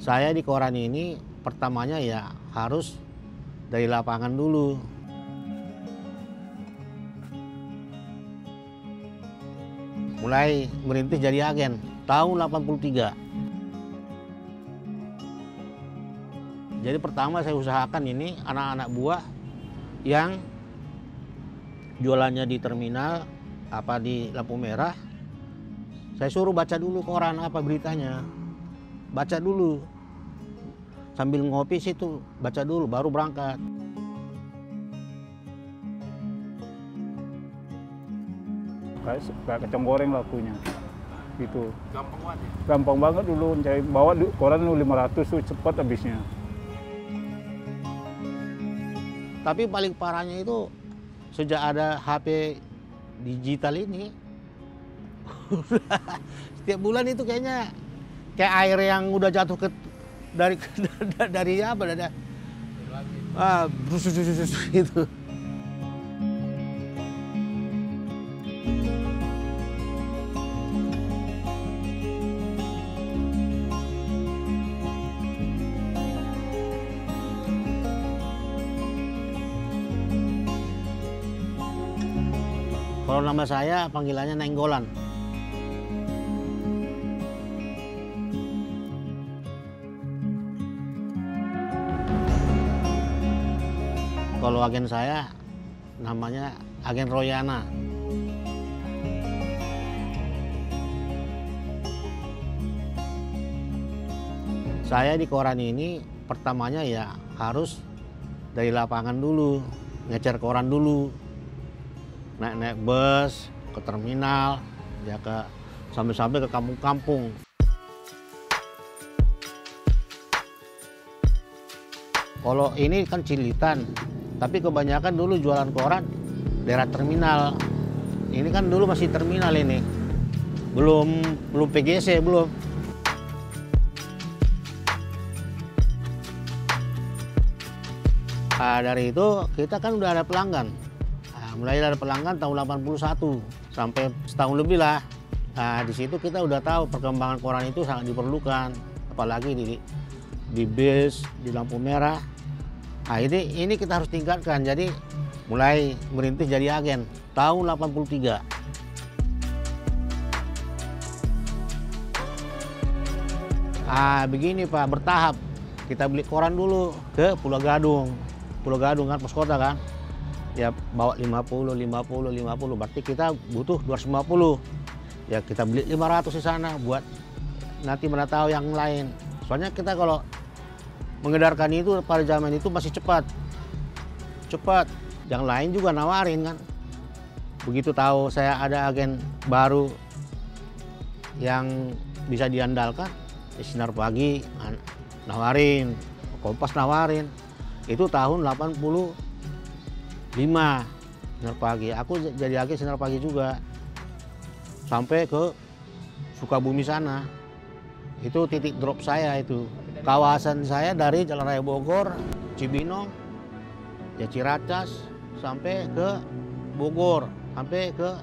Saya di koran ini pertamanya ya harus dari lapangan dulu. Mulai merintis jadi agen tahun 83. Jadi pertama saya usahakan ini anak-anak buah yang jualannya di terminal apa di lampu merah. Saya suruh baca dulu koran apa beritanya. Baca dulu. Sambil ngopi situ, baca dulu baru berangkat. Kayak kacang goreng lakunya. Gitu. Gampang banget ya? Gampang banget dulu mencari, bawa koran dulu 500 tuh cepat habisnya. Tapi paling parahnya itu sejak ada HP digital ini, setiap bulan itu kayaknya kayak air yang udah jatuh ke dari apa dari gitu. Kalau nama saya panggilannya Nenggolan. Kalau agen saya namanya agen Royana. Saya di koran ini pertamanya ya harus dari lapangan dulu, ngecer koran dulu. Naik bus ke terminal, ya sampai ke kampung-kampung. Kalau ini kan Cilitan, tapi kebanyakan dulu jualan koran daerah terminal. Ini kan dulu masih terminal ini, belum PGC belum. Nah, dari itu kita kan udah ada pelanggan. Mulai dari pelanggan tahun 81 sampai setahun lebih lah. Nah, di situ kita udah tahu perkembangan koran itu sangat diperlukan, apalagi di bis, di lampu merah. Nah, ini kita harus tingkatkan. Jadi mulai merintis jadi agen tahun 83. Ah, begini Pak, bertahap. Kita beli koran dulu ke Pulau Gadung. Pulau Gadung kan pos kota kan. Ya bawa 50, berarti kita butuh 250. Ya kita beli 500 di sana buat nanti mana tahu yang lain. Soalnya kita kalau mengedarkan itu pada zaman itu masih cepat. Yang lain juga nawarin kan. Begitu tahu saya ada agen baru yang bisa diandalkan, Sinar Pagi nawarin, Kompas nawarin. Itu tahun 85 Sinar Pagi. Aku jadi agen Sinar Pagi juga. Sampai ke Sukabumi sana. Itu titik drop saya itu. Kawasan saya dari Jalan Raya Bogor, Cibinong, ya Ciracas, sampai ke Bogor, sampai ke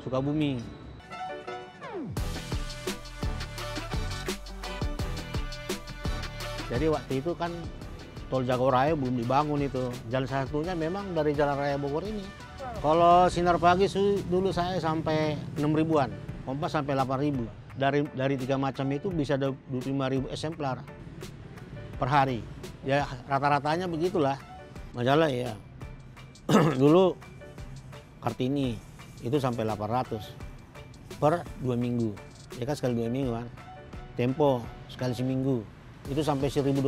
Sukabumi. Jadi waktu itu kan Tol Jagorayo belum dibangun itu. Jalan satunya memang dari Jalan Raya Bogor ini. Kalau Sinar Pagi dulu saya sampai 6.000-an, Kompas sampai 8.000. Dari 3 macam itu bisa 25.000 eksemplar per hari. Ya rata-ratanya begitulah. Majalah ya. Dulu Kartini itu sampai 800 per 2 minggu. Ya kan sekali 2 minggu kan. Tempo sekali seminggu itu sampai 1.200.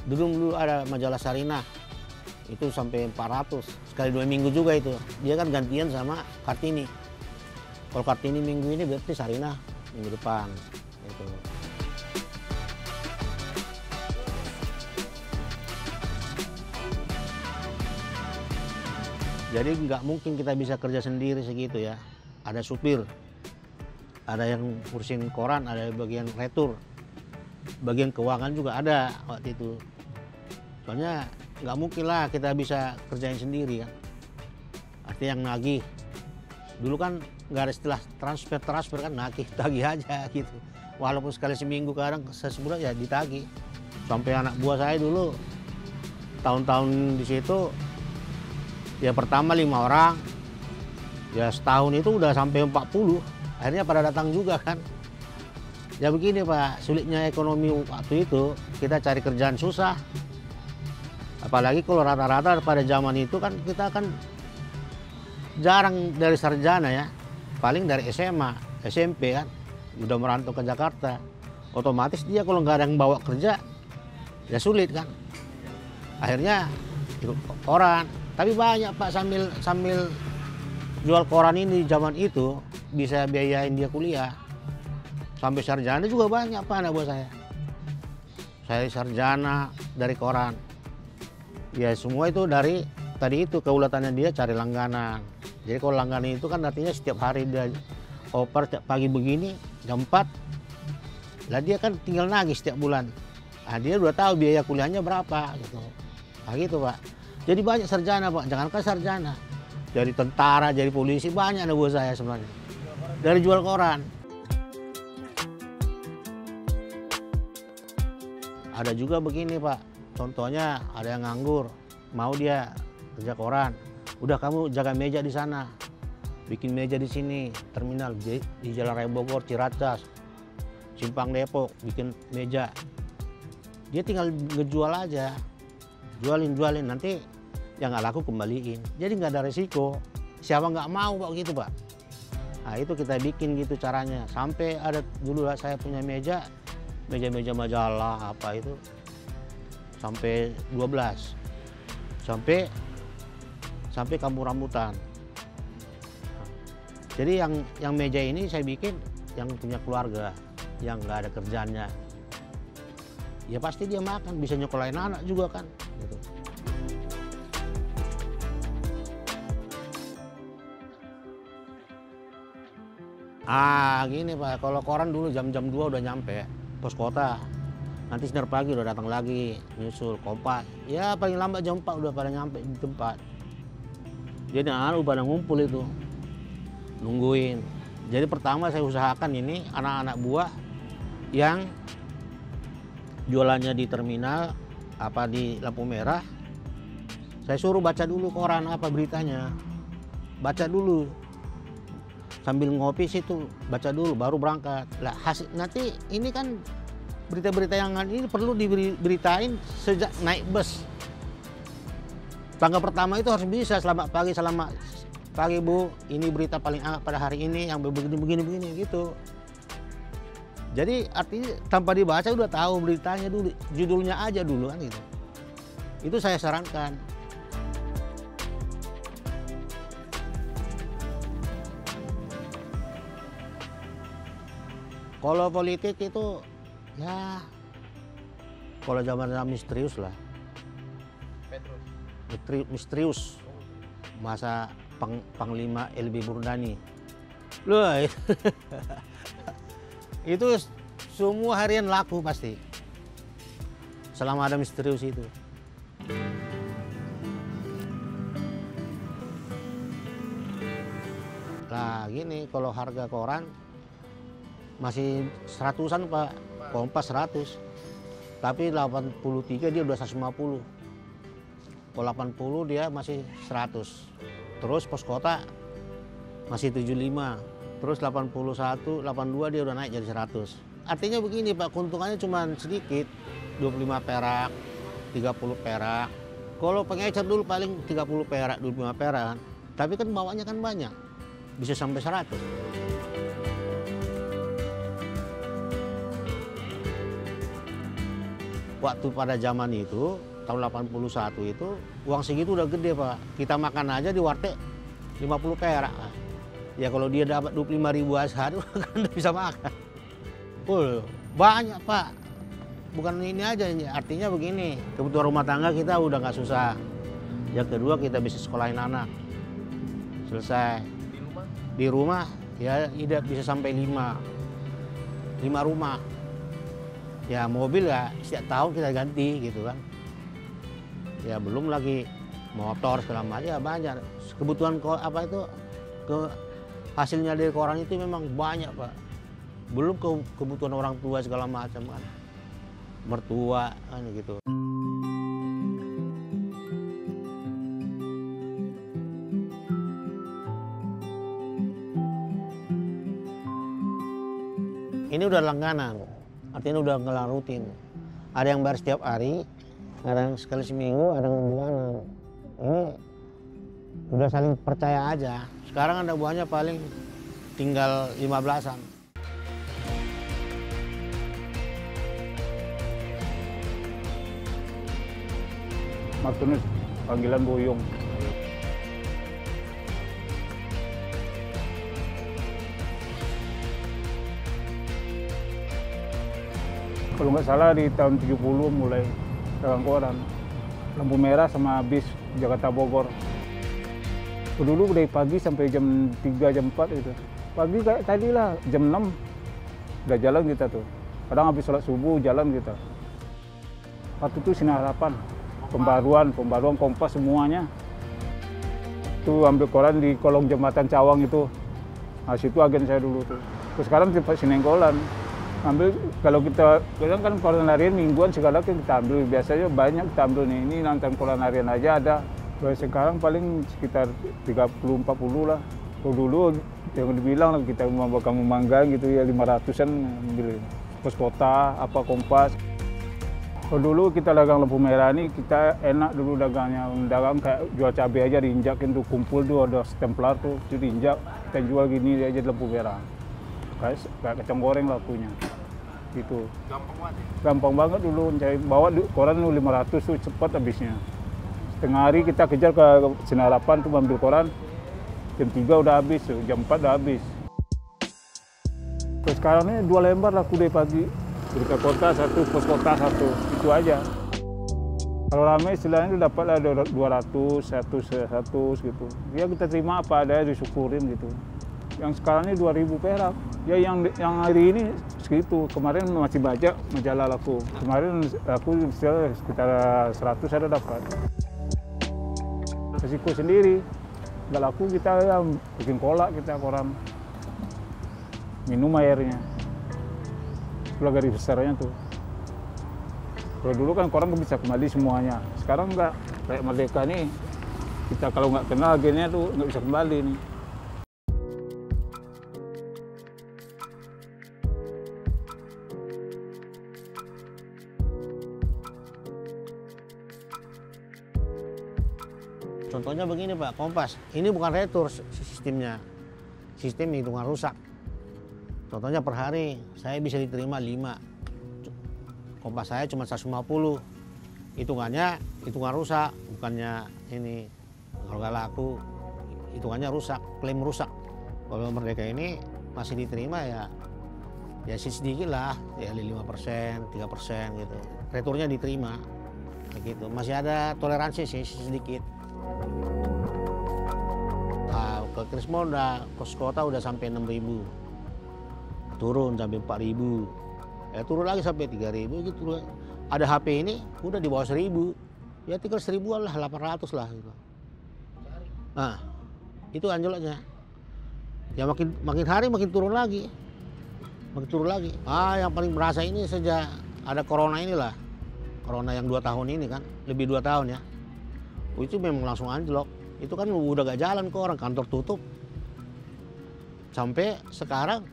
Dulu ada majalah Sarinah, itu sampai 400, sekali 2 minggu juga itu. Dia kan gantian sama Kartini. Kalau Kartini minggu ini berarti Sarinah minggu depan. Gitu. Jadi nggak mungkin kita bisa kerja sendiri segitu ya. Ada supir, ada yang ngurusin koran, ada bagian retur. Bagian keuangan juga ada waktu itu. Soalnya nggak mungkin lah kita bisa kerjain sendiri kan. Artinya yang nagih. Dulu kan nggak ada istilah transfer kan nagih, tagih aja gitu. walaupun sekali seminggu, kadang sebulan ya ditagih. Sampai anak buah saya dulu tahun-tahun di situ ya pertama 5 orang, ya setahun itu udah sampai 40. Akhirnya pada datang juga kan. Ya begini Pak, sulitnya ekonomi waktu itu, kita cari kerjaan susah. Apalagi kalau rata-rata pada zaman itu kan kita kan jarang dari sarjana ya. Paling dari SMA, SMP kan, udah merantau ke Jakarta. Otomatis dia kalau nggak ada yang bawa kerja, ya sulit kan. Akhirnya ikut koran. Tapi banyak Pak, sambil jual koran ini zaman itu bisa biayain dia kuliah. Sampai sarjana juga banyak Pak anak buah saya. Saya sarjana dari koran. Ya semua itu dari tadi itu keulatannya dia cari langganan. Jadi kalau langganan itu kan artinya setiap hari dia oper setiap pagi begini jam 4. Lah dia kan tinggal nagih setiap bulan. Nah, dia udah tahu biaya kuliahnya berapa gitu. Nah gitu Pak. Jadi banyak sarjana Pak, jangankan sarjana. Jadi tentara, jadi polisi, banyak anak buah saya sebenarnya. Dari jual koran. Ada juga begini Pak, contohnya ada yang nganggur, mau dia kerja koran. Udah kamu jaga meja di sana, bikin meja di sini, terminal di Jalan Raya Bogor, Ciracas, Simpang Depok, bikin meja. Dia tinggal ngejual aja, jualin, nanti yang nggak laku kembaliin. Jadi nggak ada resiko, siapa nggak mau Pak gitu Pak. Nah itu kita bikin gitu caranya, sampai ada dulu lah saya punya meja majalah apa itu sampai 12, sampai kampung rambutan. Jadi yang meja ini saya bikin yang punya keluarga, yang nggak ada kerjaannya, ya pasti dia makan, bisa nyekolahin anak juga kan gitu. Gini Pak, kalau koran dulu jam-jam 2 udah nyampe pos kota. Nanti Sinar Pagi udah datang lagi, nyusul Kompas. Ya paling lambat jam 4 udah pada nyampe di tempat. Jadi anak-anak pada ngumpul itu, nungguin. Jadi pertama saya usahakan ini anak-anak buah yang jualannya di terminal, apa di lampu merah. Saya suruh baca dulu koran apa beritanya. Baca dulu. Sambil ngopi situ, baca dulu baru berangkat. Lah hasil nanti ini kan berita-berita yang ini perlu diberitain sejak naik bus. Tangga pertama itu harus bisa, selamat pagi Bu, ini berita paling hangat pada hari ini yang begini gitu. Jadi artinya tanpa dibaca udah tahu beritanya dulu, judulnya aja dulu kan gitu. Itu saya sarankan. Kalau politik itu ya kalau zaman misterius lah. Misterius. Masa Panglima LB Burdani. Loh, itu semua harian laku pasti. Selama ada misterius itu. Nah gini, kalau harga koran masih 100-an Pak, Kompas 100. Tapi 83 dia udah 150. Kalau 80 dia masih 100. Terus pos kota masih 75. Terus 81, 82 dia udah naik jadi 100. Artinya begini Pak, keuntungannya cuma sedikit. 25 perak, 30 perak. Kalau pengecer dulu paling 30 perak, 25 perak. Tapi kan bawanya kan banyak. Bisa sampai 100. Waktu pada zaman itu, tahun 81 itu, uang segitu udah gede Pak. Kita makan aja di warteg 50 perak. Ya kalau dia dapat 25.000 sehari, kan udah bisa makan. Banyak Pak. Bukan ini aja, artinya begini, kebutuhan rumah tangga kita udah nggak susah. Yang kedua kita bisa sekolahin anak. Selesai. Di rumah ya bisa sampai 5 rumah. Ya mobil ya setiap tahun kita ganti gitu kan. Ya belum lagi motor segala macam ya banyak. Kebutuhan apa itu hasilnya dari koran itu memang banyak Pak. Belum kebutuhan orang tua segala macam kan. Mertua kan gitu. Ini udah langganan, artinya udah ngelang rutin. Ada yang bayar setiap hari, ada yang sekali seminggu, ada yang bulanan. Ini udah saling percaya aja. Sekarang ada buahnya paling tinggal 15-an. Martinus panggilan Boyong. Kalau nggak salah di tahun 70 mulai dagang koran. Lampu merah sama bis Jakarta Bogor. Dulu dari pagi sampai jam 3, jam 4 itu. Pagi kayak tadi lah, jam 6 udah jalan kita tuh. Kadang habis sholat subuh jalan kita. Waktu itu Sinar Harapan, pembaruan Kompas semuanya. Itu ambil koran di kolong jembatan Cawang itu. Nah situ agen saya dulu tuh. Terus sekarang tempat Sinenggolan. Ambil kalau kita kan koran harian mingguan segala kan kita ambil, biasanya banyak kita ambil nih. Ini nonton koran harian aja ada. Sekarang paling sekitar 30-40 lah. Kalau dulu yang dibilang kita mau kamu mangga gitu ya 500-an ambil. Pos Kota, apa Kompas. Kalau dulu kita dagang lampu merah ini kita enak dulu dagangnya. Dagang kayak jual cabai aja diinjakin tuh, kumpul tuh ada stemplar tuh, itu diinjak kita jual gini aja lampu merah. Kayak kacang goreng lakunya gitu. Gampang banget ya? Gampang banget dulu cari bawa koran 500 tuh cepat habisnya. Setengah hari kita kejar ke Sinar Harapan tuh ambil koran, jam 3 udah habis, jam 4 udah habis. Terus sekarang ini 2 lembar laku dari pagi. Berita Kota 1, Pos Kota 1, itu aja. Kalau ramai istilahnya dapat lah 200, 100 gitu. Ya kita terima apa ada disyukurin gitu. Yang sekarang ini 2.000 perak. Ya yang hari ini segitu. Kemarin masih baca majalah laku. Kemarin aku sekitar 100 ada dapat. Resiko sendiri. Nggak laku kita ya bikin kolak kita koran. Minum airnya. Itulah garis besarnya tuh. Kalau dulu kan koran bisa kembali semuanya. Sekarang nggak. Kayak Merdeka nih. Kita kalau nggak kenal agennya tuh nggak bisa kembali nih. Contohnya begini Pak, Kompas. Ini bukan retur sistemnya. Sistem hitungan rusak. Contohnya per hari saya bisa diterima 5. Kompas saya cuma 150. Hitungannya hitungan rusak, bukannya ini kalau nggak laku hitungannya rusak, klaim rusak. Kalau Merdeka ini masih diterima ya sedikit lah, ya 5%, 3% gitu. Returnya diterima, kayak gitu. Masih ada toleransi sih sedikit. Nah, ke Krismo udah Pos Kota udah sampai 6.000, turun sampai 4.000, turun lagi sampai 3.000 gitu. Ada HP ini udah di bawah 1.000, ya tinggal 1.000-an lah, 800 lah gitu. Nah, itu anjloknya. Ya makin hari makin turun lagi, yang paling berasa ini sejak ada corona inilah, corona yang 2 tahun ini kan, lebih 2 tahun ya. Itu memang langsung anjlok. Itu kan udah gak jalan kok, orang kantor tutup. Sampai sekarang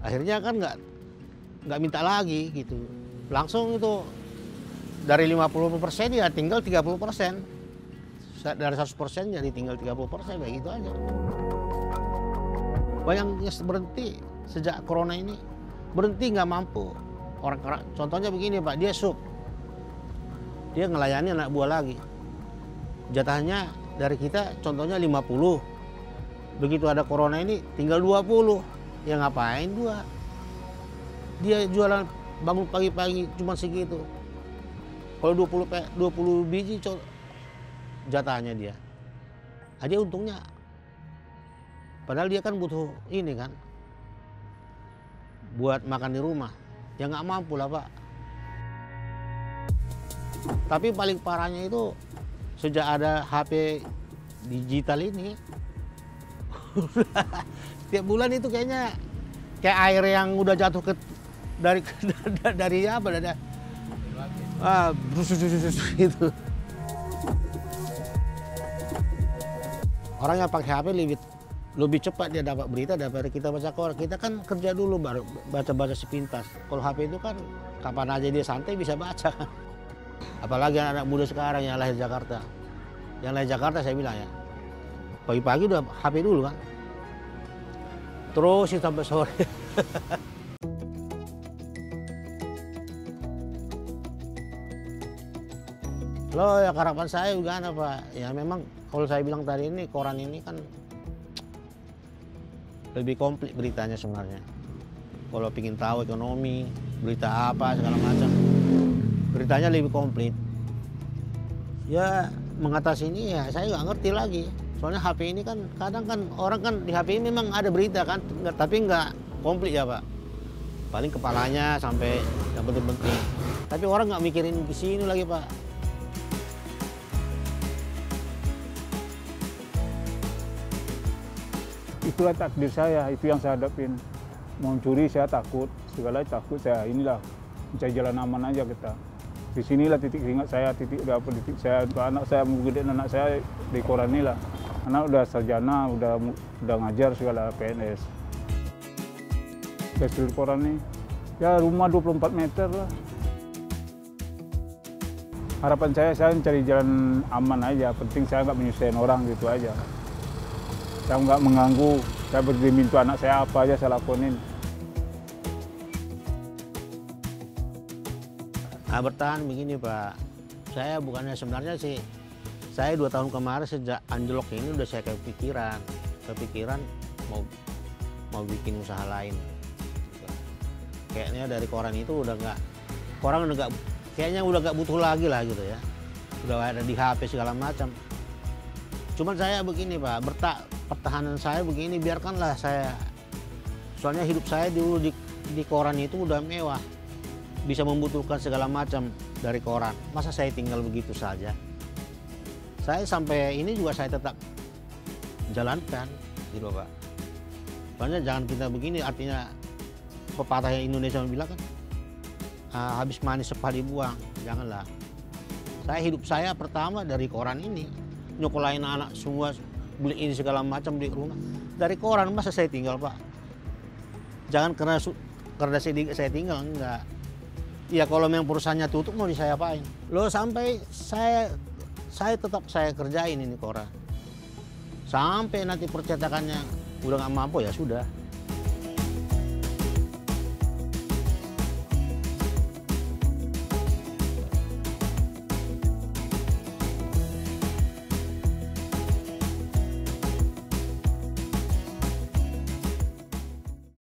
akhirnya kan nggak minta lagi gitu. Langsung itu dari 50% ya tinggal 30%. Dari 100% jadi tinggal 30%, kayak gitu aja. Banyak yang berhenti sejak corona ini. Berhenti nggak mampu. Orang contohnya begini Pak, dia sub. Dia ngelayani anak buah lagi. Jatahnya dari kita contohnya 50. Begitu ada corona ini tinggal 20. Ya ngapain gua? Dia jualan bangun pagi-pagi cuma segitu. Kalau 20 biji jatahnya dia. Dia untungnya. Padahal dia kan butuh ini kan. Buat makan di rumah. Ya nggak mampu lah Pak. Tapi paling parahnya itu sejak ada HP digital ini, setiap bulan itu kayaknya kayak air yang udah jatuh ke dari apa gitu. Orang yang pakai HP lebih cepat dia dapat berita daripada kita baca koran. Kita kan kerja dulu baru baca-baca sepintas. Kalau HP itu kan kapan aja dia santai bisa baca. Apalagi anak muda sekarang yang lahir Jakarta. Yang lahir Jakarta saya bilang ya, pagi-pagi udah HP dulu kan. Terus sampai sore. Loh ya harapan saya juga Pak. Ya memang kalau saya bilang tadi ini koran ini kan lebih komplit beritanya sebenarnya. Kalau ingin tahu ekonomi, berita apa segala macam, beritanya lebih komplit. Ya mengatasi ini ya saya nggak ngerti lagi. Soalnya HP ini kan kadang kan orang kan di HP ini memang ada berita kan, tapi nggak komplit ya Pak. Paling kepalanya sampai yang penting-penting. Tapi orang nggak mikirin ke sini lagi Pak. Itulah takdir saya, itu yang saya hadapin. Mau curi saya takut, segala takut saya. Inilah mencari jalan aman aja kita. Di sinilah titik ingat saya, titik saya untuk anak saya, mau gede anak saya di koran inilah. Anak udah sarjana, udah ngajar segala PNS. Dari koran ini, ya rumah 24 meter lah. Harapan saya mencari jalan aman aja, penting saya nggak menyusahin orang gitu aja. Saya nggak mengganggu, saya minta anak saya apa aja saya lakonin. Nah, bertahan begini Pak, saya bukannya sebenarnya sih, saya 2 tahun kemarin sejak anjlok ini udah saya kepikiran mau bikin usaha lain. Kayaknya dari koran itu kayaknya udah nggak butuh lagi lah gitu ya, udah ada di HP segala macam. Cuman saya begini Pak, pertahanan saya begini, biarkanlah saya. Soalnya hidup saya dulu di koran itu udah mewah. Bisa membutuhkan segala macam dari koran. Masa saya tinggal begitu saja? Saya sampai ini juga saya tetap jalankan gitu Pak. Soalnya jangan kita begini, artinya pepatah Indonesia bilang kan, habis manis sepah dibuang. Janganlah. Hidup saya pertama dari koran ini. Nyokolain anak semua, beli ini segala macam di rumah dari koran. Masa saya tinggal Pak? Jangan karena saya tinggal, enggak. Ya kalau memang perusahaannya tutup mau saya apain? Loh sampai saya tetap saya kerjain ini koran. Sampai nanti percetakannya udah nggak mampu ya sudah.